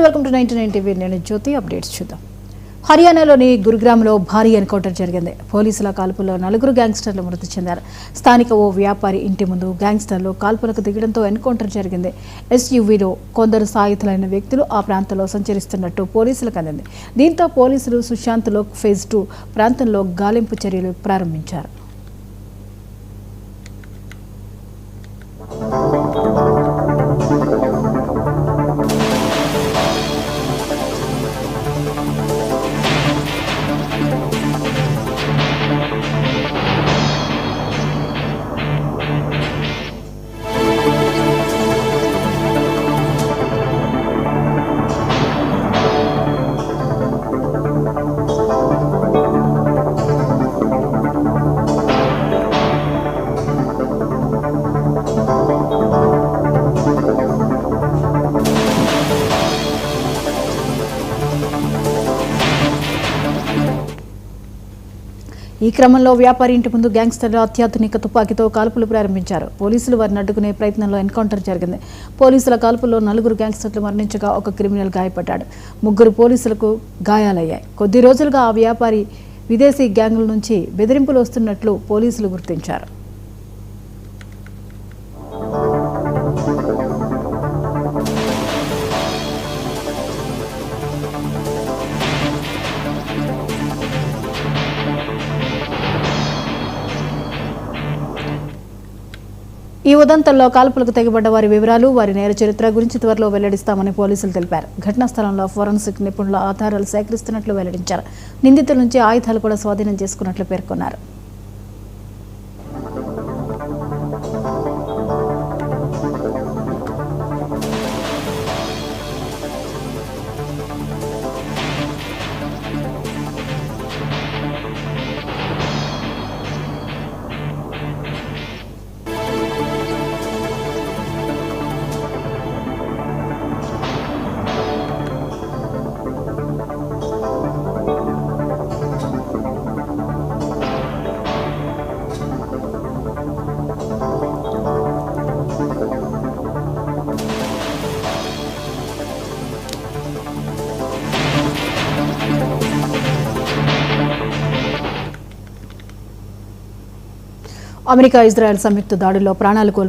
Welcome to 99 TV. నేను జ్యోతి. Updates చూద్దాం. హర్యానాలోని గురుగ్రామ్లో భారీ ఎన్కౌంటర్ జరిగింది. పోలీసుల కాల్పుల్లో 4 గ్యాంగ్స్టర్లు మృతి చెందారు. స్థానిక ఓ వ్యాపారి ఇంటి ముందు గ్యాంగ్స్టర్లు కాల్పులకు దిగడంతో ఎన్కౌంటర్ జరిగింది. ఎస్యూవీలో కొందరు సాయుధులైన వ్యక్తులు ఆ ప్రాంతంలో సంచరిస్తున్నట్టు పోలీసులకు అందింది. దీంతో పోలీసులు సుశాంత్లో ఫేజ్ 2 ప్రాంతంలో గాలింపు చర్యలు ప్రారంభించారు. ఈ క్రమంలో వ్యాపారి ఇంటి ముందు గ్యాంగ్స్టర్లు అత్యాధునిక తుపాకీతో కాల్పులు ప్రారంభించారు. పోలీసులు వారిని అడ్డుకునే ప్రయత్నంలో ఎన్కౌంటర్ జరిగింది. పోలీసుల కాల్పుల్లో 4 గ్యాంగ్స్టర్లు మరణించగా ఒక క్రిమినల్ గాయపడ్డాడు. 3 పోలీసులకు గాయాలయ్యాయి. కొద్ది రోజులుగా ఆ వ్యాపారి విదేశీ గ్యాంగుల నుంచి బెదిరింపులు వస్తున్నట్లు పోలీసులు గుర్తించారు. ఈ ఉదంతంలో కాల్పులకు తెగబడ్డ వారి వివరాలు, వారి నేర చరిత్ర గురించి త్వరలో వెల్లడిస్తామని పోలీసులు తెలిపారు. ఘటనా స్థలంలో ఫోరెన్సిక్ నిపుణుల ఆధారాలు సేకరిస్తున్నట్లు వెల్లడించారు. నిందితుల నుంచి ఆయుధాలు కూడా స్వాధీనం చేసుకున్నట్లు పేర్కొన్నారు. అమెరికా ఇజ్రాయెల్ సంయుక్త దాడుల్లో ప్రాణాలు కోల్పోయి